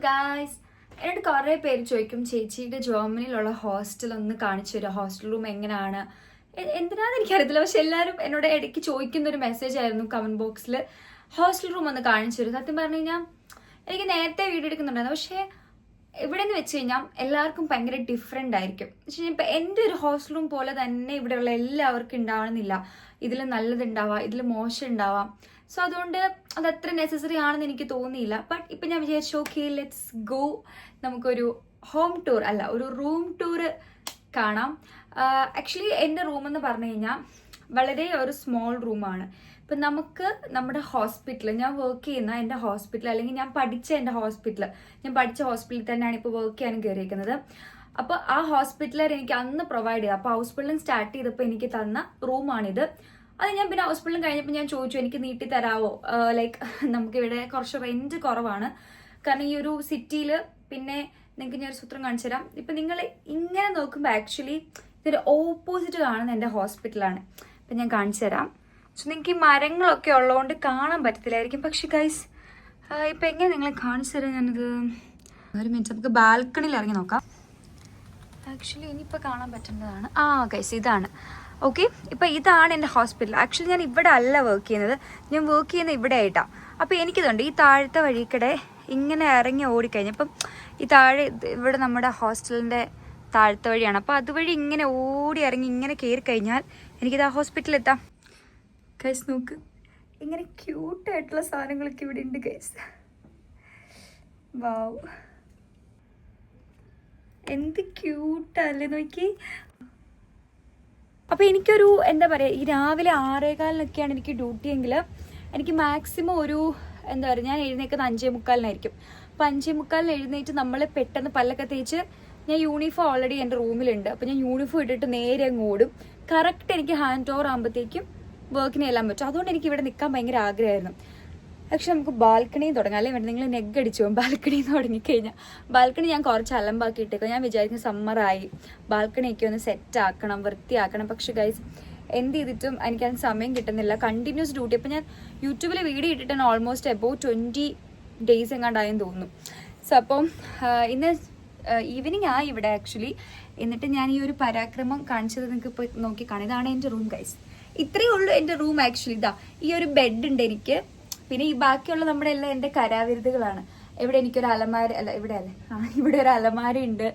Guys, എന്നോട് കുറേ പേര് ചോദിക്കും ചേച്ചിയുടെ ജർമ്മനിയിലുള്ള ഹോസ്റ്റൽ ഒന്ന് കാണിച്ചു തരാം, ഹോസ്റ്റൽ റൂം എങ്ങനെയാണ്, എന്തിനാന്ന് എനിക്കറിയത്തില്ല. പക്ഷെ എല്ലാവരും എന്നോട് ഇടയ്ക്ക് ചോദിക്കുന്ന ഒരു മെസ്സേജ് ആയിരുന്നു കമന്റ് ബോക്സിൽ, ഹോസ്റ്റൽ റൂം ഒന്ന് കാണിച്ചു തരും. സത്യം പറഞ്ഞു കഴിഞ്ഞാൽ എനിക്ക് നേരത്തെ വീഡിയോ എടുക്കുന്നുണ്ടായിരുന്നു, പക്ഷേ ഇവിടെ നിന്ന് വെച്ച് കഴിഞ്ഞാൽ എല്ലാവർക്കും ഭയങ്കര ഡിഫറെൻ്റ് ആയിരിക്കും. പക്ഷേ ഇപ്പം എൻ്റെ ഒരു ഹോസ്റ്റൽ റൂം പോലെ തന്നെ ഇവിടെയുള്ള എല്ലാവർക്കും ഉണ്ടാവണമെന്നില്ല. ഇതിൽ നല്ലതുണ്ടാവാം, ഇതിൽ മോശം ഉണ്ടാവാം. സോ അതുകൊണ്ട് അത് അത്ര നെസസറി ആണെന്ന് എനിക്ക് തോന്നിയില്ല. ബട്ട് ഇപ്പം ഞാൻ വിചാരിച്ചു ഓക്കെ ലെറ്റ്സ് ഗോ, നമുക്കൊരു ഹോം ടൂർ അല്ല ഒരു റൂം ടൂർ കാണാം. ആക്ച്വലി എൻ്റെ റൂമെന്ന് പറഞ്ഞു കഴിഞ്ഞാൽ വളരെ ഒരു സ്മോൾ റൂമാണ്. ഇപ്പം നമുക്ക് നമ്മുടെ ഹോസ്പിറ്റൽ, ഞാൻ വർക്ക് ചെയ്യുന്ന എൻ്റെ ഹോസ്പിറ്റൽ അല്ലെങ്കിൽ ഞാൻ പഠിച്ച എൻ്റെ ഹോസ്പിറ്റൽ, ഞാൻ പഠിച്ച ഹോസ്പിറ്റലിൽ തന്നെയാണ് ഇപ്പോൾ വർക്ക് ചെയ്യാനും കയറിയിരിക്കുന്നത്. അപ്പോൾ ആ ഹോസ്പിറ്റലർ എനിക്ക് അന്ന് പ്രൊവൈഡ് ചെയ്തു. അപ്പോൾ ഹോസ്പിറ്റലും സ്റ്റാർട്ട് ചെയ്തപ്പോൾ എനിക്ക് തന്ന റൂമാണിത്. അത് ഞാൻ പിന്നെ ഹോസ്പിറ്റലും കഴിഞ്ഞപ്പോൾ ഞാൻ ചോദിച്ചു എനിക്ക് നീട്ടി തരാവോ, ലൈക്ക് നമുക്കിവിടെ കുറച്ച് റെന്റ് കുറവാണ്, കാരണം ഈ ഒരു സിറ്റിയിൽ. പിന്നെ നിങ്ങൾക്ക് ഞാൻ ഒരു സൂത്രം കാണിച്ചു തരാം. ഇപ്പം നിങ്ങൾ ഇങ്ങനെ നോക്കുമ്പോൾ ആക്ച്വലി ഇതൊരു ഓപ്പോസിറ്റ് കാണുന്ന എൻ്റെ ഹോസ്പിറ്റലാണ്. ഇപ്പം ഞാൻ കാണിച്ചു തരാം. സോ നിങ്ങൾക്ക് ഈ മരങ്ങളൊക്കെ ഉള്ളതുകൊണ്ട് കാണാൻ പറ്റത്തില്ലായിരിക്കും. പക്ഷെ ഗൈസ് ഇപ്പം എങ്ങനെ നിങ്ങളെ കാണിച്ചു തരാം ഞാനിത്. ഒരു മിനിറ്റ്, നമുക്ക് ബാൽക്കണിയിൽ ഇറങ്ങി നോക്കാം. ആക്ച്വലി ഇനിയിപ്പോൾ കാണാൻ പറ്റുന്നതാണ്. ഗൈസ് ഇതാണ്. ഓക്കെ, ഇപ്പം ഇതാണ് എൻ്റെ ഹോസ്പിറ്റൽ. ആക്ച്വലി ഞാൻ ഇവിടെ അല്ല വർക്ക് ചെയ്യുന്നത്, ഞാൻ വർക്ക് ചെയ്യുന്നത് ഇവിടെ ആയിട്ടാണ്. അപ്പോൾ എനിക്കിതുണ്ട്, ഈ താഴത്തെ വഴിക്കടെ ഇങ്ങനെ ഇറങ്ങി ഓടിക്കഴിഞ്ഞപ്പം ഈ താഴെ ഇവിടെ നമ്മുടെ ഹോസ്റ്റലിൻ്റെ താഴത്തെ വഴിയാണ്. അപ്പോൾ അതുവഴി ഇങ്ങനെ ഓടി ഇറങ്ങി ഇങ്ങനെ കയറി കഴിഞ്ഞാൽ എനിക്കിത് ആ ഹോസ്പിറ്റലിൽ എത്താം. ഗൈസ് നോക്ക്, ഇങ്ങനെ ക്യൂട്ടായിട്ടുള്ള സാധനങ്ങളൊക്കെ ഇവിടെ ഉണ്ട് ഗൈസ്. വാവ്, എന്ത് ക്യൂട്ടല്ലേ നോക്കി. അപ്പോൾ എനിക്കൊരു എന്താ പറയുക, ഈ രാവിലെ 6:15 എനിക്ക് ഡ്യൂട്ടി എങ്കിൽ എനിക്ക് മാക്സിമം ഒരു എന്താ പറയുക, ഞാൻ എഴുന്നേൽക്കുന്നത് 5:45 അപ്പോൾ 5:45 എഴുന്നേറ്റ് നമ്മൾ പെട്ടെന്ന് പല്ലൊക്കെ തേച്ച്, ഞാൻ യൂണിഫോം ഓൾറെഡി എൻ്റെ റൂമിലുണ്ട്. അപ്പോൾ ഞാൻ യൂണിഫോം ഇട്ടിട്ട് നേരെ അങ്ങ് ഓടും. കറക്റ്റ് എനിക്ക് ഹാൻഡ് ഓവർ ആകുമ്പോഴത്തേക്കും വർക്കിന് എല്ലാം പറ്റും. അതുകൊണ്ട് എനിക്ക് ഇവിടെ നിൽക്കാൻ ഭയങ്കര ആഗ്രഹമായിരുന്നു. പക്ഷെ നമുക്ക് ബാൽക്കണിയിൽ തുടങ്ങാം, അല്ലെങ്കിൽ വേണ്ട നിങ്ങൾ നെഗ് അടിച്ചു പോകും ബാൽക്കണിയിൽ നിന്ന് തുടങ്ങിക്കഴിഞ്ഞാൽ. ബാൽക്കണി ഞാൻ കുറച്ച് അലമ്പാക്കിയിട്ടേക്കും. ഞാൻ വിചാരിക്കുന്ന സമ്മറായി, ബാൽക്കണിയൊക്കെ ഒന്ന് സെറ്റ് ആക്കണം, വൃത്തിയാക്കണം. പക്ഷെ ഗൈസ് എന്ത് ചെയ്തിട്ടും എനിക്കതിന് സമയം കിട്ടുന്നില്ല. Continuous duty. അപ്പോൾ ഞാൻ യൂട്യൂബിൽ വീഡിയോ ഇട്ടിട്ടാണ് ഓൾമോസ്റ്റ് അബൌട്ട് 20 ഡേയ്സ് എങ്ങാണ്ടായെന്ന് തോന്നുന്നു. സോ അപ്പം ഇന്ന് ഈവനിങ് ആയി ഇവിടെ ആക്ച്വലി. എന്നിട്ട് ഞാൻ ഈ ഒരു പരാക്രമം കാണിച്ചത് നിങ്ങൾക്ക് ഇപ്പോൾ നോക്കി കാണാം. ഇതാണ് എൻ്റെ റൂം ഗൈസ്. ഇത്രയേ ഉള്ളൂ എൻ്റെ റൂം ആക്ച്വലി. ഇതാ ഈ ഒരു ബെഡ് ഉണ്ട് എനിക്ക്. പിന്നെ ഈ ബാക്കിയുള്ള നമ്മുടെ എല്ലാം എൻ്റെ കരാവിരുതുകളാണ്. ഇവിടെ എനിക്കൊരു അലമാര അല്ല, ഇവിടെ അല്ലേ, ഇവിടെ ഒരു അലമാര ഉണ്ട്.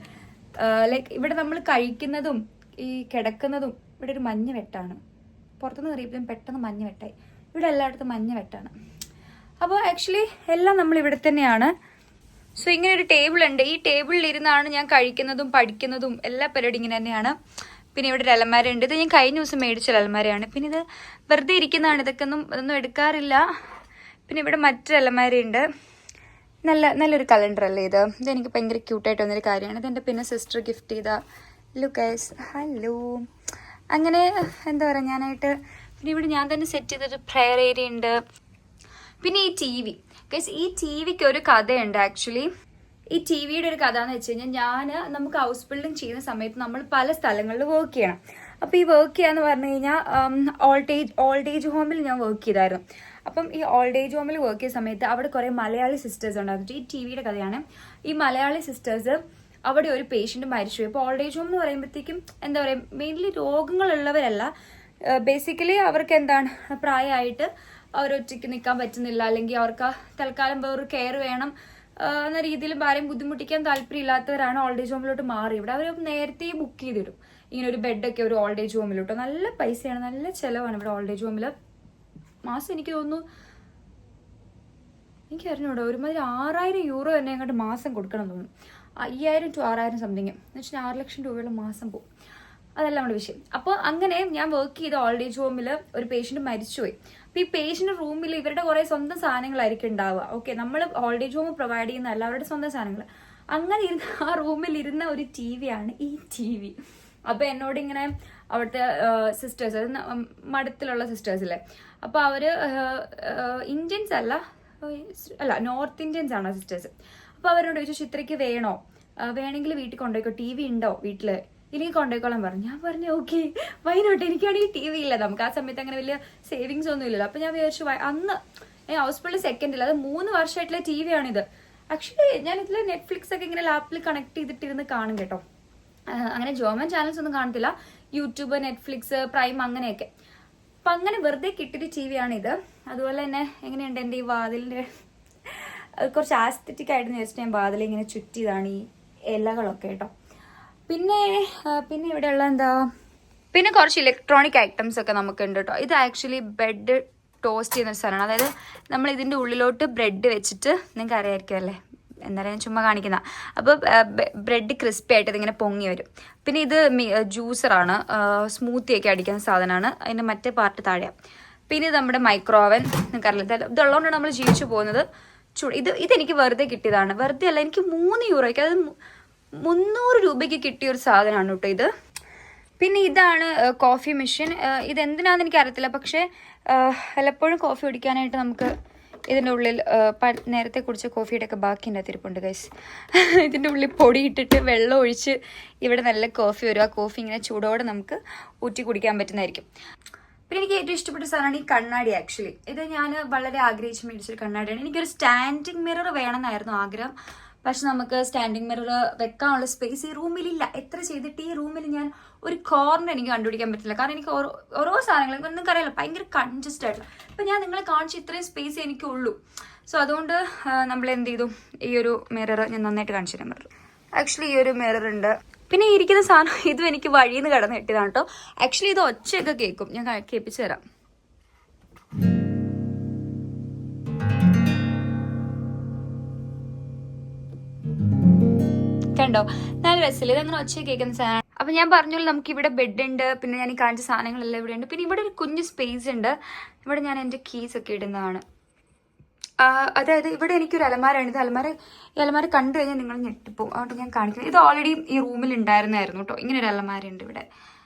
ലൈക്ക് ഇവിടെ നമ്മൾ കഴിക്കുന്നതും ഈ കിടക്കുന്നതും ഇവിടെ ഒരു മഞ്ഞ വെട്ടാണ്. പുറത്തുനിന്ന് കയറിയപ്പോഴും പെട്ടെന്ന് മഞ്ഞ വെട്ടായി. ഇവിടെ എല്ലായിടത്തും മഞ്ഞ വെട്ടാണ്. അപ്പോൾ ആക്ച്വലി എല്ലാം നമ്മൾ ഇവിടെ തന്നെയാണ്. സോ ഇങ്ങനെ ഒരു ടേബിൾ ഉണ്ട്. ഈ ടേബിളിൽ ഇരുന്നാണ് ഞാൻ കഴിക്കുന്നതും പഠിക്കുന്നതും എല്ലാ പരിപാടി ഇങ്ങനെ തന്നെയാണ്. പിന്നെ ഇവിടെ ഒരു അലമാര ഉണ്ട്. ഇത് ഞാൻ കഴിഞ്ഞ ദിവസം മേടിച്ചൊരു അലമാരയാണ്. പിന്നെ ഇത് വെറുതെ ഇരിക്കുന്നതാണ്, ഇതൊന്നും എടുക്കാറില്ല. പിന്നെ ഇവിടെ മറ്റൊരു അലമാരയുണ്ട്. നല്ലൊരു കലണ്ടർ അല്ലേ ഇത്. ഇതെനിക്ക് ഭയങ്കര ക്യൂട്ടായിട്ട് വന്നൊരു കാര്യമാണ്. ഇതെൻ്റെ പിന്നെ സിസ്റ്റർ ഗിഫ്റ്റ് ചെയ്ത. ലുക്കൈസ് ഹലോ. അങ്ങനെ എന്താ പറയുക, ഞാനായിട്ട് പിന്നെ ഇവിടെ ഞാൻ തന്നെ സെറ്റ് ചെയ്തൊരു പ്രെയർ ഏരിയ ഉണ്ട്. പിന്നെ ഈ ടി വി ഗൈസ്, ഈ ടി വിക്ക് ഒരു കഥയുണ്ട് ആക്ച്വലി. ഈ ടി വിയുടെ ഒരു കഥ എന്ന് വെച്ച് കഴിഞ്ഞാൽ നമുക്ക് ഹൗസ് ബിൽഡിംഗ് ചെയ്യുന്ന സമയത്ത് നമ്മൾ പല സ്ഥലങ്ങളിൽ വർക്ക് ചെയ്യണം. അപ്പോൾ ഈ വർക്ക് ചെയ്യാന്ന് പറഞ്ഞു കഴിഞ്ഞാൽ ഓൾഡ് ഏജ് ഹോമിൽ ഞാൻ വർക്ക് ചെയ്തായിരുന്നു. അപ്പം ഈ ഓൾഡ് ഏജ് ഹോമിൽ വർക്ക് ചെയ്യുന്ന സമയത്ത് അവിടെ കുറേ മലയാളി സിസ്റ്റേഴ്സ് ഉണ്ടായിരുന്നു. ഈ ടി വിയുടെ കഥയാണ്. ഈ മലയാളി സിസ്റ്റേഴ്സ് അവിടെ ഒരു പേഷ്യൻറ്റ് മരിച്ചുപോയി. അപ്പോൾ ഓൾഡ് ഏജ് ഹോം എന്ന് പറയുമ്പോഴത്തേക്കും എന്താ പറയുക, മെയിൻലി രോഗങ്ങളുള്ളവരല്ല, ബേസിക്കലി അവർക്ക് എന്താണ് പ്രായമായിട്ട് അവരൊറ്റയ്ക്ക് നിൽക്കാൻ പറ്റുന്നില്ല, അല്ലെങ്കിൽ അവർക്ക് തൽക്കാലം വേറൊരു കെയർ വേണം എന്ന രീതിയിൽ ആരെയും ബുദ്ധിമുട്ടിക്കാൻ താല്പര്യമില്ലാത്തവരാണ് ഓൾഡ് ഏജ് ഹോമിലോട്ട് മാറി. ഇവിടെ അവർ നേരത്തെ ബുക്ക് ചെയ്തിടും ഇങ്ങനെ ഒരു ബെഡൊക്കെ ഒരു ഓൾഡ് ഏജ് ഹോമിലോട്ടോ. നല്ല പൈസയാണ്, നല്ല ചിലവാണ് ഇവിടെ ഓൾഡ് ഏജ് ഹോമിൽ. മാസം എനിക്ക് തോന്നുന്നു, എനിക്കറിഞ്ഞൂടോ, ഒരുമാതിരി 6,000 യൂറോ തന്നെ അങ്ങോട്ട് മാസം കൊടുക്കണം തോന്നുന്നു. 5,000 to 6,000 സംതിങ് എന്ന് വെച്ചാൽ 6 ലക്ഷം രൂപയുള്ള മാസം പോകും. അതല്ല നമ്മുടെ വിഷയം. അപ്പോൾ അങ്ങനെ ഞാൻ വർക്ക് ചെയ്ത ഓൾഡ് ഏജ് ഹോമിൽ ഒരു പേഷ്യൻറ്റ് മരിച്ചുപോയി. അപ്പോൾ ഈ പേഷ്യൻ്റ് റൂമിൽ ഇവരുടെ കുറേ സ്വന്തം സാധനങ്ങളായിരിക്കും ഉണ്ടാവുക. ഓക്കെ, നമ്മൾ ഓൾഡ് ഏജ് ഹോം പ്രൊവൈഡ് ചെയ്യുന്നതല്ല, അവരുടെ സ്വന്തം സാധനങ്ങൾ. അങ്ങനെ ഇരുന്ന ആ റൂമിൽ ഇരുന്ന ഒരു ടി വിയാണ് ഈ ടി വി. അപ്പോൾ എന്നോട് ഇങ്ങനെ അവിടുത്തെ സിസ്റ്റേഴ്സ്, അത് മഠത്തിലുള്ള സിസ്റ്റേഴ്സില്ലേ, അപ്പോൾ അവർ ഇന്ത്യൻസ് അല്ല നോർത്ത് ഇന്ത്യൻസ് ആണ് സിസ്റ്റേഴ്സ്. അപ്പോൾ അവരോട് ചോദിച്ചു ചിത്രയ്ക്ക് വേണമെങ്കിൽ വീട്ടിൽ കൊണ്ടുപോയിക്കോ, ടി വി ഉണ്ടോ വീട്ടിൽ, ഇല്ലെങ്കിൽ കൊണ്ടുപോയിക്കോളാൻ പറഞ്ഞു. ഞാൻ പറഞ്ഞു ഓക്കെ വൈനോട്ടെ, എനിക്കാണെങ്കിൽ ടി വി ഇല്ല. നമുക്ക് ആ സമയത്ത് അങ്ങനെ വലിയ സേവിങ്സ് ഒന്നും ഇല്ലല്ലോ. അപ്പോൾ ഞാൻ വിചാരിച്ചു അന്ന് ഹൗസ് ബിൽഡ് സെക്കൻഡിൽ, അത് 3 വർഷമായിട്ടുള്ള ടി വി ആണിത്. ആക്ച്വലി ഞാൻ ഇതിൽ നെറ്റ്ഫ്ലിക്സ് ഒക്കെ ഇങ്ങനെ ലാപ്പിൽ കണക്ട് ചെയ്തിട്ടിരുന്ന് കാണും കേട്ടോ. അങ്ങനെ ജർമ്മൻ ചാനൽസ് ഒന്നും കാണത്തില്ല, യൂട്യൂബ്, നെറ്റ്ഫ്ലിക്സ്, പ്രൈം അങ്ങനെയൊക്കെ. അപ്പം അങ്ങനെ വെറുതെ കിട്ടിയൊരു ടി വി ആണിത്. അതുപോലെ തന്നെ എങ്ങനെയുണ്ട് എൻ്റെ ഈ വാതിലിൻ്റെ കുറച്ച് ആസ്തറ്റിക് ആയിട്ടെന്ന് വെച്ചിട്ട് ഞാൻ വാതിൽ ഇങ്ങനെ ചുറ്റിയതാണ് ഈ ഇലകളൊക്കെ കേട്ടോ. പിന്നെ ഇവിടെയുള്ള എന്താ, പിന്നെ കുറച്ച് ഇലക്ട്രോണിക് ഐറ്റംസ് ഒക്കെ നമുക്കുണ്ട് കേട്ടോ. ഇത് ആക്ച്വലി ബെഡ് ടോസ്റ്റ് ചെയ്യുന്ന ഒരു സ്ഥലമാണ്. അതായത് നമ്മൾ ഇതിൻ്റെ ഉള്ളിലോട്ട് ബ്രെഡ് വെച്ചിട്ട്, നിങ്ങൾക്ക് അറിയാമായിരിക്കും അല്ലേ, എന്താ പറയുക, ചുമ്മാ കാണിക്കുന്ന. അപ്പോൾ ബ്രെഡ് ക്രിസ്പി ആയിട്ട് ഇതിങ്ങനെ പൊങ്ങി വരും. പിന്നെ ഇത് ജ്യൂസറാണ്, സ്മൂത്തിയൊക്കെ അടിക്കുന്ന സാധനമാണ്. അതിൻ്റെ മറ്റേ പാർട്ട് താഴെയാണ്. പിന്നെ ഇത് നമ്മുടെ മൈക്രോ ഓവൻ, നിങ്ങൾക്ക് അറിയില്ല, ഇതുള്ളതുകൊണ്ടാണ് നമ്മൾ ജീവിച്ചു പോകുന്നത്. ഇതെനിക്ക് വെറുതെ കിട്ടിയതാണ്. വെറുതെ അല്ല, എനിക്ക് 3 യൂറോയ്ക്ക്, അത് 300 രൂപയ്ക്ക് കിട്ടിയ ഒരു സാധനമാണ് കേട്ടോ ഇത്. പിന്നെ ഇതാണ് കോഫി മെഷീൻ. ഇതെന്തിനാണെന്ന് എനിക്കറിയത്തില്ല, പക്ഷേ പലപ്പോഴും കോഫി കുടിക്കാനായിട്ട് നമുക്ക് ഇതിൻ്റെ ഉള്ളിൽ നേരത്തെ കുടിച്ച കോഫിയുടെ ഒക്കെ ബാക്കി എൻ്റെ തിരുപ്പുണ്ട് ഗൈസ്. ഇതിൻ്റെ ഉള്ളിൽ പൊടി ഇട്ടിട്ട് വെള്ളം ഒഴിച്ച് ഇവിടെ നല്ല കോഫി വരും. ആ കോഫി ഇങ്ങനെ ചൂടോടെ നമുക്ക് ഊറ്റി കുടിക്കാൻ പറ്റുന്നതായിരിക്കും. പിന്നെ എനിക്ക് ഏറ്റവും ഇഷ്ടപ്പെട്ട സാധനമാണ് ഈ കണ്ണാടി. ആക്ച്വലി ഇത് ഞാൻ വളരെ ആഗ്രഹിച്ച് മേടിച്ചൊരു കണ്ണാടിയാണ്. എനിക്കൊരു സ്റ്റാൻഡിങ് മിറർ വേണമെന്നായിരുന്നു ആഗ്രഹം. പക്ഷെ നമുക്ക് സ്റ്റാൻഡിങ് മിറർ വെക്കാനുള്ള സ്പേസ് ഈ റൂമിലില്ല. എത്ര ചെയ്തിട്ട് ഈ റൂമിൽ ഞാൻ ഒരു കോർണർ എനിക്ക് കണ്ടുപിടിക്കാൻ പറ്റില്ല. കാരണം എനിക്ക് ഓരോ സാധനങ്ങളും നിങ്ങൾക്ക് അറിയാലോ, ഭയങ്കര കൺജസ്റ്റ് ആയിട്ടുള്ള. ഇപ്പം ഞാൻ നിങ്ങളെ കാണിച്ച് ഇത്രയും സ്പേസ് എനിക്കുള്ളൂ. സോ അതുകൊണ്ട് നമ്മൾ എന്ത് ചെയ്തു, ഈ ഒരു മിറർ ഞാൻ നന്നായിട്ട് കാണിച്ചു തരാം. മിറർ ആക്ച്വലി ഈ ഒരു മിറർ ഉണ്ട്. പിന്നെ ഈ ഇരിക്കുന്ന സാധനം ഇതും എനിക്ക് വഴിയിൽ നിന്ന് കടന്ന് കിട്ടിയതാണ് കേട്ടോ. ആക്ച്വലി ഇത് ഒച്ചയൊക്കെ കേൾക്കും, ഞാൻ കേൾപ്പിച്ചു തരാം. കണ്ടോ, നല്ല രസമില്ല, ഇതങ്ങനെ ഒച്ച കേൾക്കുന്ന സാധനം. അപ്പം ഞാൻ പറഞ്ഞോളൂ, നമുക്ക് ഇവിടെ ബെഡ് ഉണ്ട്. പിന്നെ ഞാൻ ഈ കാണിച്ച സാധനങ്ങളെല്ലാം ഇവിടെ ഉണ്ട്. പിന്നെ ഇവിടെ ഒരു കുഞ്ഞ് സ്പേസ് ഉണ്ട്. ഇവിടെ ഞാൻ എൻ്റെ കീസ് ഒക്കെ ഇടുന്നതാണ്. അതായത് ഇവിടെ എനിക്കൊരു അലമാരയാണ്. ഈ അലമാര കണ്ടു കഴിഞ്ഞാൽ നിങ്ങൾ ഞെട്ടിപ്പോവും. അതുകൊണ്ട് ഞാൻ കാണിക്കുന്നത്. ഇത് ഓൾറെഡി ഈ റൂമിൽ ഉണ്ടായിരുന്നായിരുന്നു കേട്ടോ. ഇങ്ങനെ ഒരു അലമാര ഉണ്ട് ഇവിടെ.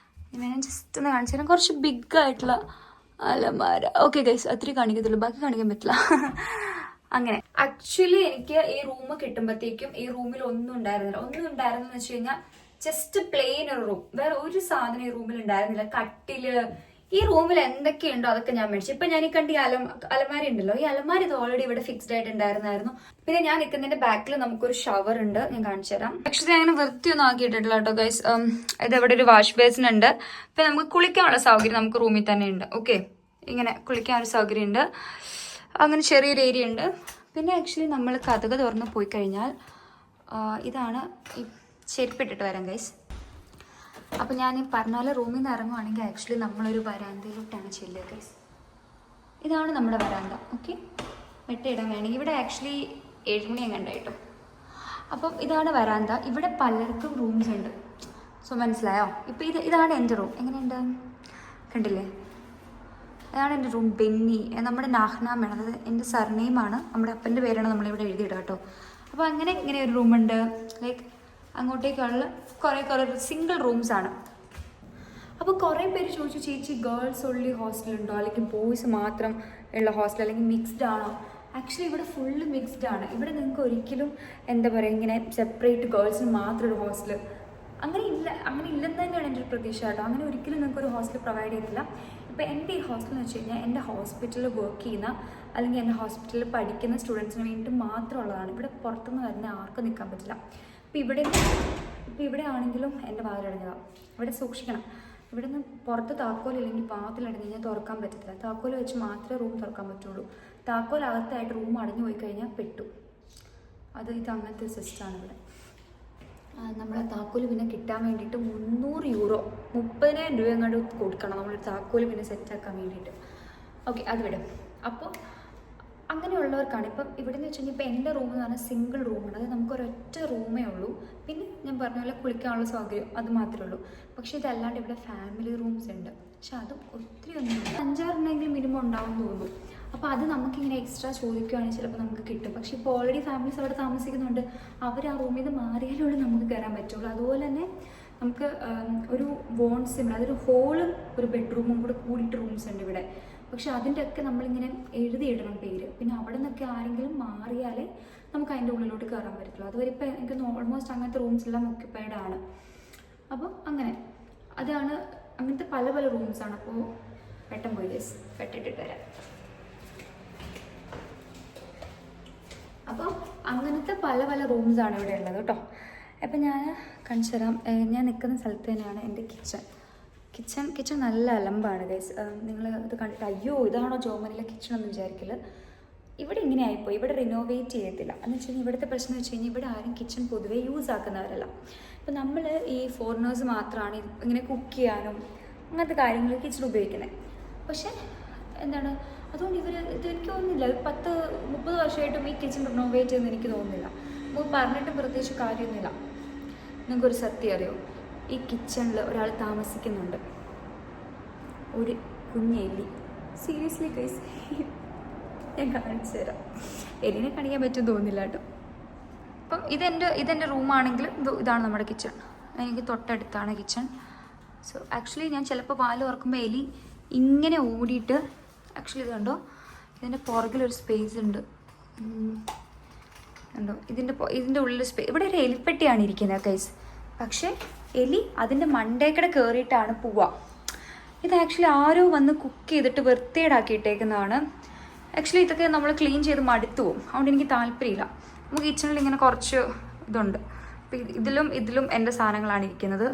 ഞാൻ ജസ്റ്റ് ഒന്ന് കാണിച്ചു തരാം. കുറച്ച് ബിഗ് ആയിട്ടുള്ള അലമാര. ഓക്കെ ഗൈസ്, അത്രയും കാണിക്കത്തുള്ളൂ, ബാക്കി കാണിക്കാൻ പറ്റില്ല. അങ്ങനെ ആക്ച്വലി എനിക്ക് ഈ റൂം കിട്ടുമ്പോഴത്തേക്കും ഈ റൂമിൽ ഒന്നും ഉണ്ടായിരുന്നെന്ന് വെച്ച് കഴിഞ്ഞാൽ ജസ്റ്റ് പ്ലെയിൻ ഒരു റൂം. വേറെ ഒരു സാധനം ഈ റൂമിൽ ഉണ്ടായിരുന്നില്ല. കട്ടില്, ഈ റൂമിൽ എന്തൊക്കെയുണ്ടോ അതൊക്കെ ഞാൻ മേടിച്ചു. ഇപ്പൊ ഞാൻ ഈ കണ്ട ഈ അലമാര ഉണ്ടല്ലോ, ഈ അലമാര ഇത് ഓൾറെഡി ഇവിടെ ഫിക്സ്ഡ് ആയിട്ട് ഉണ്ടായിരുന്നായിരുന്നു. പിന്നെ ഞാൻ നിൽക്കുന്നതിന്റെ ബാക്കിൽ നമുക്കൊരു ഷവർ ഉണ്ട്, ഞാൻ കാണിച്ചു തരാം. ആക്ച്വലി അങ്ങനെ വൃത്തിയൊന്നും ആക്കിയിട്ടില്ല കേട്ടോ ഗൈസ്. ഇത് ഇവിടെ ഒരു വാഷ് ബേസിൻ ഉണ്ട്. ഇപ്പൊ നമുക്ക് കുളിക്കാനുള്ള സൗകര്യം നമുക്ക് റൂമിൽ തന്നെ ഉണ്ട്. ഓക്കെ, ഇങ്ങനെ കുളിക്കാൻ ഒരു സൗകര്യം ഉണ്ട്. അങ്ങനെ ചെറിയൊരു ഏരിയ ഉണ്ട്. പിന്നെ ആക്ച്വലി നമ്മൾ കതക് തുറന്ന് പോയി കഴിഞ്ഞാൽ ഇതാണ് ഈ ചെരുപ്പിട്ടിട്ട് വരാം ഗൈസ്. അപ്പോൾ ഞാൻ ഈ പറഞ്ഞ പോലെ റൂമിൽ നിന്ന് ഇറങ്ങുവാണെങ്കിൽ ആക്ച്വലി നമ്മളൊരു വരാന്തയിലോട്ടാണ് ചെല്ലുക ഗൈസ്. ഇതാണ് നമ്മുടെ വരാന്ത. ഓക്കെ, വെട്ടയിടാൻ വേണമെങ്കിൽ ഇവിടെ ആക്ച്വലി 7 മണി കണ്ടായിട്ടോ. അപ്പം ഇതാണ് വരാന്ത. ഇവിടെ പലർക്കും റൂംസ് ഉണ്ട്. സോ മനസ്സിലായോ? ഇപ്പം ഇതാണ് എൻ്റെ റൂം. എങ്ങനെയുണ്ട്, കണ്ടില്ലേ? അതാണ് എൻ്റെ റൂം. ബെന്നി, നമ്മുടെ നാഹ്നാമാണ്, അതായത് എൻ്റെ സർനെയിമാണ്. നമ്മുടെ അപ്പൻ്റെ പേരാണ് നമ്മളിവിടെ എഴുതിയിടുക കേട്ടോ. അപ്പോൾ അങ്ങനെ ഇങ്ങനെ ഒരു റൂമുണ്ട്. ലൈക്ക് അങ്ങോട്ടേക്കുള്ള കുറേ സിംഗിൾ റൂംസാണ്. അപ്പോൾ കുറേ പേര് ചോദിച്ചു, ചേച്ചി ഗേൾസ് ഓൺലി ഹോസ്റ്റലുണ്ടോ, അല്ലെങ്കിൽ ബോയ്സ് മാത്രം ഉള്ള ഹോസ്റ്റൽ, അല്ലെങ്കിൽ മിക്സ്ഡ് ആണോ? ആക്ച്വലി ഇവിടെ ഫുള്ള് മിക്സ്ഡ് ആണ്. ഇവിടെ നിങ്ങൾക്ക് ഒരിക്കലും എന്താ പറയുക, ഇങ്ങനെ സെപ്പറേറ്റ് ഗേൾസിന് മാത്രം ഒരു ഹോസ്റ്റൽ അങ്ങനെ ഇല്ലെന്ന് തന്നെയാണ് എൻ്റെ ഒരു പ്രതീക്ഷ കേട്ടോ. അങ്ങനെ ഒരിക്കലും നിങ്ങൾക്കൊരു ഹോസ്റ്റൽ പ്രൊവൈഡ് ചെയ്തില്ല. ഇപ്പോൾ എൻ്റെ ഈ ഹോസ്റ്റൽ എന്ന് വെച്ച് കഴിഞ്ഞാൽ എൻ്റെ ഹോസ്പിറ്റലിൽ വർക്ക് ചെയ്യുന്ന അല്ലെങ്കിൽ എൻ്റെ ഹോസ്പിറ്റലിൽ പഠിക്കുന്ന സ്റ്റുഡൻസിന് വേണ്ടിയിട്ട് മാത്രമുള്ളതാണ്. ഇവിടെ പുറത്തുനിന്ന് വരുന്ന ആർക്കും നിൽക്കാൻ പറ്റില്ല. ഇപ്പോൾ ഇവിടെ ആണെങ്കിലും എൻ്റെ വാതിലടഞ്ഞതാണ്. ഇവിടെ സൂക്ഷിക്കണം. ഇവിടെ നിന്ന് പുറത്ത് താക്കോലില്ലെങ്കിൽ പാത്തിലടഞ്ഞ് കഴിഞ്ഞാൽ തുറക്കാൻ പറ്റത്തില്ല. താക്കോൽ വെച്ച് മാത്രമേ റൂം തുറക്കാൻ പറ്റുള്ളൂ. താക്കോൽ അകത്തായിട്ട് റൂം അടഞ്ഞു പോയി കഴിഞ്ഞാൽ പെട്ടു. ഇത് അങ്ങനത്തെ ഒരു സിസ്റ്റമാണ് ഇവിടെ. നമ്മളെ താക്കോൽ പിന്നെ കിട്ടാൻ വേണ്ടിയിട്ട് 300 യൂറോ, 30,000 രൂപ അങ്ങോട്ട് കൊടുക്കണം നമ്മൾ താക്കോൽ പിന്നെ സെറ്റാക്കാൻ വേണ്ടിയിട്ട്. ഓക്കെ, അത് വിടും. അപ്പോൾ അങ്ങനെയുള്ളവർക്കാണ്. ഇപ്പം ഇവിടെ നിന്ന് വെച്ച് കഴിഞ്ഞാൽ ഇപ്പോൾ എൻ്റെ റൂം എന്ന് പറഞ്ഞാൽ സിംഗിൾ റൂമാണ്. അതായത് നമുക്കൊരൊറ്റ റൂമേ ഉള്ളൂ. പിന്നെ ഞാൻ പറഞ്ഞ പോലെ കുളിക്കാനുള്ള സൗകര്യം അത് മാത്രമേ ഉള്ളൂ. പക്ഷേ ഇതല്ലാണ്ട് ഇവിടെ ഫാമിലി റൂംസ് ഉണ്ട്. പക്ഷെ അതും ഒത്തിരി ഒന്നും 5-6 മിനിമം ഉണ്ടാവും തോന്നുന്നു. അപ്പോൾ അത് നമുക്കിങ്ങനെ എക്സ്ട്രാ ചോദിക്കുകയാണെങ്കിൽ ചിലപ്പോൾ നമുക്ക് കിട്ടും. പക്ഷേ ഇപ്പോൾ ഓൾറെഡി ഫാമിലീസ് അവിടെ താമസിക്കുന്നുണ്ട്. അവർ ആ റൂമിൽ നിന്ന് മാറിയാലുള്ള നമുക്ക് കയറാൻ പറ്റുള്ളൂ. അതുപോലെ തന്നെ നമുക്ക് ഒരു വോൺസിന്, അതൊരു ഹോളും ഒരു ബെഡ്റൂമും കൂടെ കൂടിയിട്ട് റൂംസ് ഉണ്ട് ഇവിടെ. പക്ഷെ അതിൻ്റെയൊക്കെ നമ്മളിങ്ങനെ എഴുതിയിടണം പേര്. പിന്നെ അവിടെ നിന്നൊക്കെ ആരെങ്കിലും മാറിയാലേ നമുക്ക് അതിൻ്റെ ഉള്ളിലോട്ട് കയറാൻ പറ്റുള്ളൂ. അതുവരെ ഇപ്പോൾ എനിക്ക് ഓൾമോസ്റ്റ് അങ്ങനത്തെ റൂംസ് എല്ലാം ഒക്യുപ്പൈഡ് ആണ്. അപ്പോൾ അതാണ് അങ്ങനത്തെ പല പല റൂംസാണ്. അപ്പോൾ പെട്ടെന്ന് പോയി കെട്ടിട്ടിട്ട് വരാം. അപ്പോൾ അങ്ങനത്തെ പല പല റൂംസാണ് ഇവിടെ ഉള്ളത് കേട്ടോ. അപ്പം ഞാൻ കാണിച്ചു തരാം. ഞാൻ നിൽക്കുന്ന സ്ഥലത്ത് തന്നെയാണ് എൻ്റെ കിച്ചൺ നല്ല അലമ്പാണ് ഗൈസ്. നിങ്ങൾ ഇത് കണ്ടിട്ട് അയ്യോ ഇതാണോ ജോമനിലെ കിച്ചൺ എന്ന് വിചാരിക്കില്ല. ഇവിടെ ഇങ്ങനെ ആയിപ്പോയി. ഇവിടെ റിനോവേറ്റ് ചെയ്യത്തില്ല എന്ന് വെച്ച് കഴിഞ്ഞാൽ ഇവിടുത്തെ പ്രശ്നം എന്ന് വെച്ച് കഴിഞ്ഞാൽ ഇവിടെ ആരും കിച്ചൺ പൊതുവേ യൂസ് ആക്കുന്നവരല്ല. അപ്പം നമ്മൾ ഈ ഫോറിനേഴ്സ് മാത്രമാണ് ഇങ്ങനെ കുക്ക് ചെയ്യാനും അങ്ങനത്തെ കാര്യങ്ങൾ കിച്ചൺ ഉപയോഗിക്കുന്നത്. പക്ഷേ എന്താണ് അതുകൊണ്ട് ഇവർ ഇത് എനിക്ക് തോന്നുന്നില്ല 10-30 വർഷമായിട്ടും ഈ കിച്ചൺ റിനോവേറ്റ് ചെയ്യുമെന്ന് എനിക്ക് തോന്നുന്നില്ല. നമുക്ക് പറഞ്ഞിട്ടും പ്രത്യേകിച്ച് കാര്യമൊന്നുമില്ല. നിങ്ങൾക്കൊരു സത്യം അറിയോ, ഈ കിച്ചണിൽ ഒരാൾ താമസിക്കുന്നുണ്ട്, ഒരു കുഞ്ഞെലി. സീരിയസ്ലി ഗൈസ്, ഞാൻ കാണിച്ചു തരാം. എലിനെ കാണിക്കാൻ പറ്റും തോന്നുന്നില്ല കേട്ടോ. അപ്പം ഇതെൻ്റെ റൂമാണെങ്കിൽ ഇതാണ് നമ്മുടെ കിച്ചൺ. എനിക്ക് തൊട്ടടുത്താണ് കിച്ചൺ. സോ ആക്ച്വലി ഞാൻ ചിലപ്പോൾ പാല് തുറക്കുമ്പോൾ എലി ഇങ്ങനെ ഓടിയിട്ട് ആക്ച്വലി ഇത് കണ്ടോ, ഇതിൻ്റെ പുറകിലൊരു സ്പേസ് ഉണ്ട് കണ്ടോ, ഇതിൻ്റെ ഉള്ളിൽ സ്പേസ്. ഇവിടെ ഒരു എലിപ്പെട്ടിയാണ് ഇരിക്കുന്നത് ഗൈസ്. പക്ഷേ എലി അതിൻ്റെ മണ്ടേക്കടെ കയറിയിട്ടാണ് പോവുക. ഇത് ആക്ച്വലി ആരോ വന്ന് കുക്ക് ചെയ്തിട്ട് വൃത്തികേടാക്കിയിട്ടേക്കുന്നതാണ്. ആക്ച്വലി ഇതൊക്കെ നമ്മൾ ക്ലീൻ ചെയ്ത് മടുത്തു പോകും. അതുകൊണ്ട് എനിക്ക് താല്പര്യമില്ല. നമുക്ക് കിച്ചണിൽ ഇങ്ങനെ കുറച്ച് ഇതുണ്ട്. അപ്പം ഇതിലും എൻ്റെ സാധനങ്ങളാണ് ഇരിക്കുന്നത്.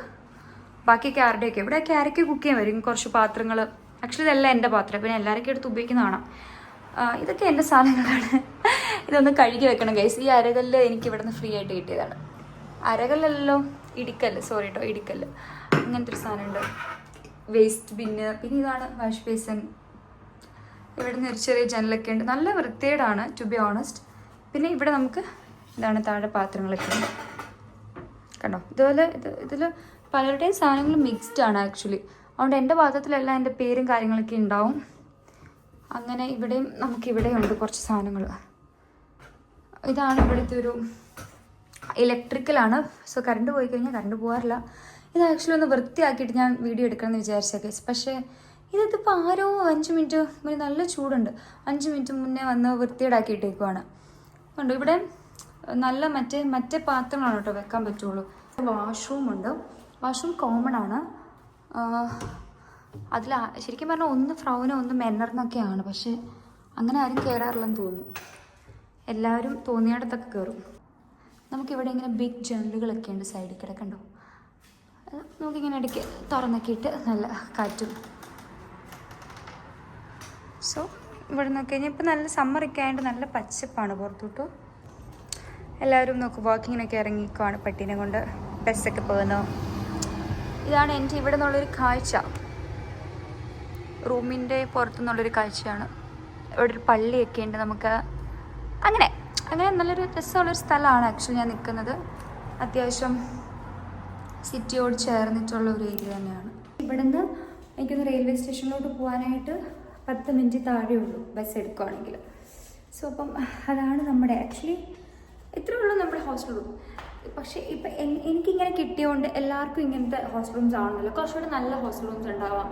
ബാക്കി ക്യാരറ്റൊക്കെ ഇവിടെ ക്യാരറ്റ് കുക്ക് ചെയ്യാൻ വരും. കുറച്ച് പാത്രങ്ങൾ ആക്ച്വലി ഇതെല്ലാം എൻ്റെ പാത്രം. പിന്നെ എല്ലാവരൊക്കെ എടുത്ത് ഉപയോഗിക്കുന്നതാണ്. ഇതൊക്കെ എൻ്റെ സാധനങ്ങളാണ്. ഇതൊന്ന് കഴുകി വെക്കണം ഗൈസ്. ഈ അരകല്ല് എനിക്ക് ഇവിടെ നിന്ന് ഫ്രീ ആയിട്ട് കിട്ടിയതാണ്. അരകല്ലല്ലോ, ഇടിക്കല്ല്, സോറി കേട്ടോ, ഇടിക്കല്ല്. അങ്ങനത്തെ ഒരു സാധനമുണ്ട്. Waste bin. പിന്നെ ഇതാണ് വാഷ് ബേസൻ. ഇവിടെ നിന്ന് ഒരു ചെറിയ ജനലൊക്കെ ഉണ്ട്. നല്ല വൃത്തികേടാണ് ടു ബി ഓണസ്റ്റ്. പിന്നെ ഇവിടെ നമുക്ക് ഇതാണ് താഴെ പാത്രങ്ങളൊക്കെ കണ്ടോ. ഇതുപോലെ ഇതിൽ പലരുടെയും സാധനങ്ങൾ മിക്സ്ഡ് ആണ് ആക്ച്വലി. അതുകൊണ്ട് എൻ്റെ പാത്രത്തിലെല്ലാം എൻ്റെ പേരും കാര്യങ്ങളൊക്കെ ഉണ്ടാവും. അങ്ങനെ ഇവിടെയും നമുക്കിവിടെയുണ്ട് കുറച്ച് സാധനങ്ങൾ. ഇതാണ് ഇവിടുത്തെ ഒരു ഇലക്ട്രിക്കലാണ്. സോ കറണ്ട് പോയി കഴിഞ്ഞാൽ കറണ്ട് പോകാറില്ല. ഇത് ആക്ച്വലി ഒന്ന് വൃത്തിയാക്കിയിട്ട് ഞാൻ വീഡിയോ എടുക്കണമെന്ന് വിചാരിച്ച കേസ്. പക്ഷേ ഇതിപ്പോൾ ആരോ 5 മിനിറ്റ് മുന്നേ, നല്ല ചൂടുണ്ട്, 5 മിനിറ്റ് മുന്നേ വന്ന് വൃത്തിയേടാക്കിയിട്ടേക്കുവാണ്. കണ്ടു ഇവിടെ നല്ല മറ്റേ പാത്രങ്ങളാണ് കേട്ടോ വെക്കാൻ പറ്റുള്ളൂ. വാഷ്റൂമുണ്ട്. വാഷ്റൂം കോമൺ ആണ്. അതിൽ ശരിക്കും പറഞ്ഞാൽ ഒന്ന് ഫ്രൗനോ ഒന്ന് മെന്നറിനൊക്കെയാണ്. പക്ഷേ അങ്ങനെ ആരും കയറാറില്ലെന്ന് തോന്നുന്നു. എല്ലാവരും തോന്നിയിടത്തൊക്കെ കയറും. നമുക്കിവിടെ ഇങ്ങനെ ബിഗ് ജനലുകളൊക്കെ ഉണ്ട് സൈഡിൽ കിടക്കണ്ടോ. നമുക്കിങ്ങനെ ഇടയ്ക്ക് തുറന്നൊക്കെ ഇട്ട് നല്ല കാറ്റും. സോ ഇവിടെ നോക്കി കഴിഞ്ഞാൽ ഇപ്പം നല്ല സമ്മറൊക്കെ ആയതുകൊണ്ട് നല്ല പച്ചപ്പാണ് പുറത്തോട്ട്. എല്ലാവരും നോക്കും വാക്കിങ്ങിനൊക്കെ ഇറങ്ങിക്കുവാണ് പട്ടീനെ കൊണ്ട്. ബസ്സൊക്കെ പോകുന്നു. ഇതാണ് എൻ്റെ ഇവിടെ നിന്നുള്ളൊരു കാഴ്ച. റൂമിൻ്റെ പുറത്തുനിന്നുള്ളൊരു കാഴ്ചയാണ്. ഇവിടെ ഒരു പള്ളിയൊക്കെ ഉണ്ട്. നമുക്ക് അങ്ങനെ നല്ലൊരു രസമുള്ളൊരു സ്ഥലമാണ് ആക്ച്വലി ഞാൻ നിൽക്കുന്നത്. അത്യാവശ്യം സിറ്റിയോട് ചേർന്നിട്ടുള്ള ഒരു ഏരിയ തന്നെയാണ്. ഇവിടെ നിന്ന് എനിക്കൊന്ന് റെയിൽവേ സ്റ്റേഷനിലോട്ട് പോകാനായിട്ട് 10 മിനിറ്റ് താഴെ ഉള്ളൂ ബസ് എടുക്കുകയാണെങ്കിൽ. സോ അപ്പം അതാണ് നമ്മുടെ ആക്ച്വലി ഇത്രയേ ഉള്ളൂ നമ്മുടെ ഹോസ്റ്റൽ റൂം. പക്ഷേ ഇപ്പം എനിക്കിങ്ങനെ കിട്ടിയതുകൊണ്ട് എല്ലാവർക്കും ഇങ്ങനത്തെ ഹോസ്റ്റൽ റൂംസ് ആണല്ലോ. കുറച്ചുകൂടെ നല്ല ഹോസ്റ്റൽ റൂംസ് ഉണ്ടാവാം.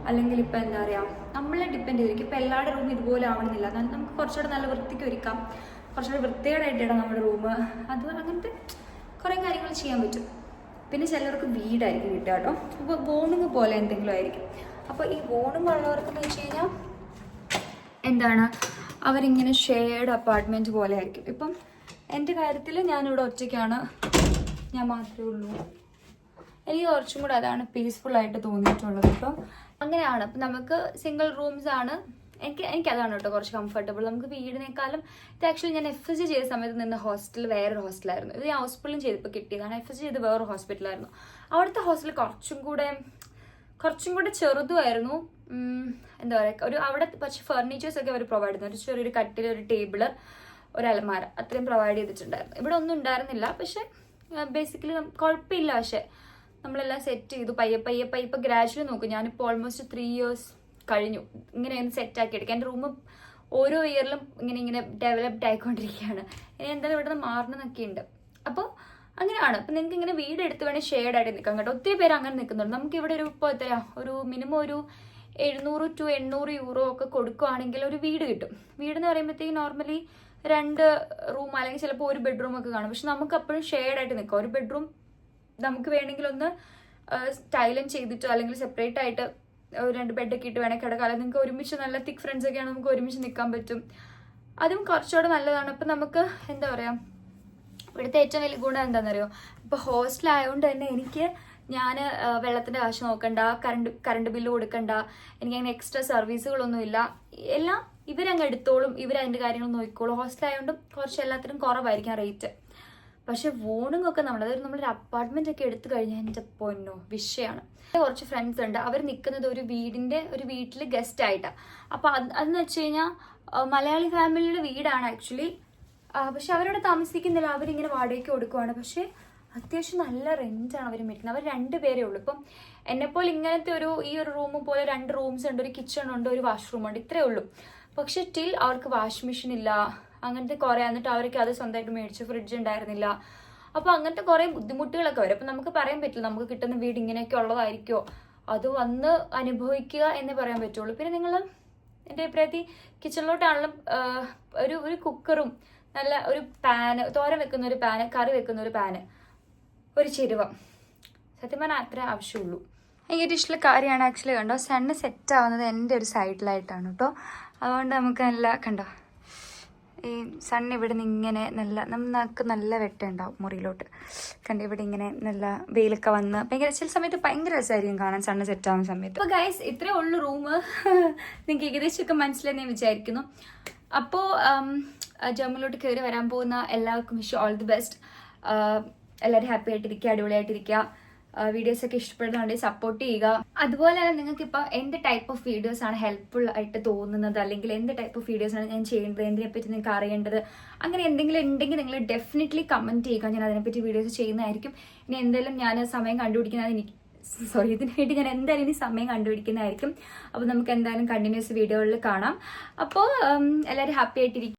അല്ലെങ്കിൽ ഇപ്പം എന്താ പറയുക, നമ്മളെ ഡിപ്പെൻഡ് ചെയ്തിരിക്കും. ഇപ്പം എല്ലാവരുടെ റൂം ഇതുപോലെ ആവണമെന്നില്ല. നമുക്ക് കുറച്ചുകൂടെ നല്ല വൃത്തിക്ക് ഒരുക്കാം, കുറച്ചുകൂടെ വൃത്തികേടായിട്ടിടാം നമ്മുടെ റൂം. അത് അങ്ങനത്തെ കുറേ കാര്യങ്ങൾ ചെയ്യാൻ പറ്റും. പിന്നെ ചിലർക്ക് വീടായിരിക്കും കിട്ടുക കേട്ടോ. അപ്പോൾ വോണിങ് പോലെ എന്തെങ്കിലും ആയിരിക്കും. അപ്പോൾ ഈ വോണിങ് ഉള്ളവർക്കെന്ന് വെച്ച് കഴിഞ്ഞാൽ എന്താണ്, അവരിങ്ങനെ ഷെയർഡ് അപ്പാർട്ട്മെൻറ്റ് പോലെ ആയിരിക്കും. ഇപ്പം എൻ്റെ കാര്യത്തിൽ ഞാനിവിടെ ഒറ്റയ്ക്കാണ്, ഞാൻ മാത്രമേ ഉള്ളൂ. എനിക്ക് കുറച്ചും കൂടെ അതാണ് പീസ്ഫുള്ളായിട്ട് തോന്നിയിട്ടുള്ളത്. അപ്പം അങ്ങനെയാണ്. അപ്പം നമുക്ക് സിംഗിൾ റൂംസ് ആണ്. എനിക്കതാണ് കേട്ടോ കുറച്ച് കംഫർട്ടബിൾ. നമുക്ക് വീടിനേക്കാളും ഇത് ആക്ച്വലി ഞാൻ FSG ചെയ്ത സമയത്ത് നിന്ന് ഹോസ്റ്റൽ വേറൊരു ഹോസ്റ്റലായിരുന്നു. ഇത് ഞാൻ ഹോസ്പിറ്റലും ചെയ്തപ്പോൾ കിട്ടിയതാണ്. FSG ചെയ്ത് വേറൊരു ഹോസ്പിറ്റലായിരുന്നു. അവിടുത്തെ ഹോസ്റ്റൽ കുറച്ചും കൂടെ ചെറുതുമായിരുന്നു. എന്താ പറയുക, അവിടെ കുറച്ച് ഫർണിച്ചേഴ്സൊക്കെ അവർ പ്രൊവൈഡ് ചെയ്യുന്നു. ഒരു ചെറിയൊരു കട്ടിൽ, ഒരു ടേബിള്, ഒരു അലമാര, അത്രയും പ്രൊവൈഡ് ചെയ്തിട്ടുണ്ടായിരുന്നു. ഇവിടെ ഒന്നും ഉണ്ടായിരുന്നില്ല. പക്ഷേ ബേസിക്കലി കുഴപ്പമില്ല. പക്ഷേ നമ്മളെല്ലാം സെറ്റ് ചെയ്തു പയ്യെ ഇപ്പം ഗ്രാജുവലി നോക്കും. ഞാനിപ്പോൾ ഓൾമോസ്റ്റ് 3 ഇയേഴ്സ് കഴിഞ്ഞു ഇങ്ങനെ ഒന്ന് സെറ്റാക്കി എടുക്കുക. എൻ്റെ റൂം ഓരോ ഇയറിലും ഇങ്ങനെ ഡെവലപ്ഡ് ആയിക്കൊണ്ടിരിക്കുകയാണ്. ഇനി എന്തായാലും ഇവിടെ നിന്ന് മാറണമെന്നൊക്കെ ഉണ്ട്. അപ്പോൾ അങ്ങനെയാണ്. അപ്പം നിങ്ങൾക്ക് ഇങ്ങനെ വീട് എടുത്ത് വേണേൽ ഷെയർഡ് ആയിട്ട് നിൽക്കാം കേട്ടോ. ഒത്തിരി പേര് അങ്ങനെ നിൽക്കുന്നുണ്ട്. നമുക്ക് ഇവിടെ ഇപ്പോൾ എത്രയാ, ഒരു മിനിമം ഒരു 700 to 800 euro ഒക്കെ കൊടുക്കുകയാണെങ്കിൽ ഒരു വീട് കിട്ടും. വീടെന്ന് പറയുമ്പോഴത്തേക്ക് നോർമലി 2 റൂം അല്ലെങ്കിൽ ചിലപ്പോൾ ഒരു ബെഡ്റൂം ഒക്കെ കാണും. പക്ഷെ നമുക്ക് അപ്പോഴും ഷെയർഡ് ആയിട്ട് നിൽക്കാം. ഒരു ബെഡ്റൂം നമുക്ക് വേണമെങ്കിൽ ഒന്ന് സ്റ്റൈലൻ ചെയ്തിട്ടോ അല്ലെങ്കിൽ സെപ്പറേറ്റ് ആയിട്ട് 2 ബെഡൊക്കെ ഇട്ട് വേണമെങ്കിൽ കിടക്കാം. അല്ലെങ്കിൽ നിങ്ങൾക്ക് ഒരുമിച്ച് നല്ല തിക്ക് ഫ്രണ്ട്സ് ഒക്കെയാണ്, നമുക്ക് ഒരുമിച്ച് നിൽക്കാൻ പറ്റും. അതും കുറച്ചുകൂടെ നല്ലതാണ്. അപ്പം നമുക്ക് എന്താ പറയുക, ഇവിടുത്തെ ഏറ്റവും വലിയ ഗുണം എന്താണെന്നറിയോ, ഇപ്പോൾ ഹോസ്റ്റലായതുകൊണ്ട് തന്നെ എനിക്ക് ഞാൻ വെള്ളത്തിൻ്റെ കാശ് നോക്കണ്ട, കറണ്ട് ബില്ല് കൊടുക്കണ്ട, എനിക്കങ്ങനെ എക്സ്ട്രാ സർവീസുകളൊന്നുമില്ല, എല്ലാം ഇവരങ്ങ് എടുത്തോളും, ഇവരതിൻ്റെ കാര്യങ്ങൾ നോക്കിക്കോളും. ഹോസ്റ്റലായതുകൊണ്ടും കുറച്ച് എല്ലാത്തിനും കുറവായിരിക്കാം റേറ്റ്. പക്ഷെ വോണിംഗ് ഒക്കെ അതായത് നമ്മളൊരു അപ്പാർട്ട്മെന്റ് ഒക്കെ എടുത്തു കഴിഞ്ഞാൽ എൻ്റെ പൊന്നോ വിഷയമാണ്. കുറച്ച് ഫ്രണ്ട്സ് ഉണ്ട്, അവർ നിൽക്കുന്നത് ഒരു വീട്ടിൽ ഗസ്റ്റ് ആയിട്ടാണ്. അപ്പോൾ അതെന്ന് വെച്ച് കഴിഞ്ഞാൽ മലയാളി ഫാമിലിയുടെ വീടാണ് ആക്ച്വലി. പക്ഷെ അവരവിടെ താമസിക്കുന്നില്ല, അവരിങ്ങനെ വാടകയ്ക്ക് കൊടുക്കുവാണ്. പക്ഷെ അത്യാവശ്യം നല്ല റെന്റാണ് അവർ മേടിക്കുന്നത്. അവർ 2 പേരേ ഉള്ളൂ. ഇപ്പം എന്നെപ്പോലെ ഇങ്ങനത്തെ ഈ ഒരു റൂം പോലെ 2 റൂംസ് ഉണ്ട്, ഒരു കിച്ചൺ ഉണ്ട്, ഒരു വാഷ്റൂം ഉണ്ട്, ഇത്രേ ഉള്ളൂ. പക്ഷെ ടിൽ അവർക്ക് വാഷ് മെഷീൻ ഇല്ല, അങ്ങനത്തെ കുറേ. എന്നിട്ട് അവർക്ക് അത് സ്വന്തമായിട്ട് മേടിച്ച്, ഫ്രിഡ്ജ് ഉണ്ടായിരുന്നില്ല. അപ്പോൾ അങ്ങനത്തെ കുറേ ബുദ്ധിമുട്ടുകളൊക്കെ വരും. അപ്പം നമുക്ക് പറയാൻ പറ്റില്ല നമുക്ക് കിട്ടുന്ന വീട് ഇങ്ങനെയൊക്കെ ഉള്ളതായിരിക്കുമോ, അത് വന്ന് അനുഭവിക്കുക എന്ന് പറയാൻ പറ്റുള്ളൂ. പിന്നെ നിങ്ങൾ എൻ്റെ അഭിപ്രായത്തിൽ കിച്ചണിലോട്ടാണെങ്കിലും ഒരു കുക്കറും, നല്ല ഒരു പാന്, തോരൻ വെക്കുന്ന ഒരു പാന്, കറി വെക്കുന്ന ഒരു പാന്, ഒരു ചെരുവം, സത്യം പറഞ്ഞാൽ അത്ര ആവശ്യമുള്ളൂ. എനിക്ക് ഇഷ്ടമുള്ള കാര്യമാണ് ആക്ച്വലി. കണ്ടോ, സണ്ണ് സെറ്റ് ആവുന്നത് എൻ്റെ ഒരു സൈഡിലായിട്ടാണ് കേട്ടോ. അതുകൊണ്ട് നമുക്ക് കണ്ടോ ഈ സണ്ണ് ഇവിടെ നിന്ന് ഇങ്ങനെ നമുക്ക് നല്ല വെട്ടമുണ്ടാവും മുറിയിലോട്ട്. കണ്ടോ ഇവിടെ ഇങ്ങനെ നല്ല വെയിലൊക്കെ വന്ന് ചില സമയത്ത് ഭയങ്കര രസമായിരിക്കും കാണാൻ സണ്ണ് സെറ്റ് ആവുന്ന സമയത്ത്. അപ്പോൾ ഗൈസ്, ഇത്രേ ഉള്ളൂ റൂം. നിങ്ങൾക്ക് ഏകദേശമൊക്കെ മനസ്സിലെന്ന് ഞാൻ വിചാരിക്കുന്നു. അപ്പോൾ ജമ്മുവിലോട്ട് കയറി വരാൻ പോകുന്ന എല്ലാവർക്കും വിഷ് ഓൾ ദി ബെസ്റ്റ്. എല്ലാവരും ഹാപ്പി ആയിട്ടിരിക്കുക, അടിപൊളിയായിട്ടിരിക്കുക. വീഡിയോസൊക്കെ ഇഷ്ടപ്പെടുന്നുണ്ടെങ്കിൽ സപ്പോർട്ട് ചെയ്യുക. അതുപോലെ തന്നെ നിങ്ങൾക്ക് ഇപ്പോൾ എന്ത് ടൈപ്പ് ഓഫ് വീഡിയോസ് ആണ് ഹെൽപ്ഫുൾ ആയിട്ട് തോന്നുന്നത്, അല്ലെങ്കിൽ എന്ത് ടൈപ്പ് ഓഫ് വീഡിയോസ് ആണ് ഞാൻ ചെയ്യേണ്ടത്, എന്തിനെപ്പറ്റി നിങ്ങൾക്ക് അറിയേണ്ടത്, അങ്ങനെ എന്തെങ്കിലും ഉണ്ടെങ്കിൽ നിങ്ങൾ ഡെഫിനറ്റ്ലി കമൻറ്റ് ചെയ്യുക. ഞാൻ അതിനെപ്പറ്റി വീഡിയോസ് ചെയ്യുന്നതായിരിക്കും. ഇനി എന്തെങ്കിലും ഞാൻ സമയം കണ്ടുപിടിക്കുന്നത് ഇതിനു വേണ്ടി ഞാൻ എന്തായാലും ഇനി സമയം കണ്ടുപിടിക്കുന്നതായിരിക്കും. അപ്പോൾ നമുക്ക് എന്തായാലും കണ്ടിന്യൂസ് വീഡിയോകളിൽ കാണാം. അപ്പോൾ എല്ലാവരും ഹാപ്പി ആയിട്ടിരിക്കും.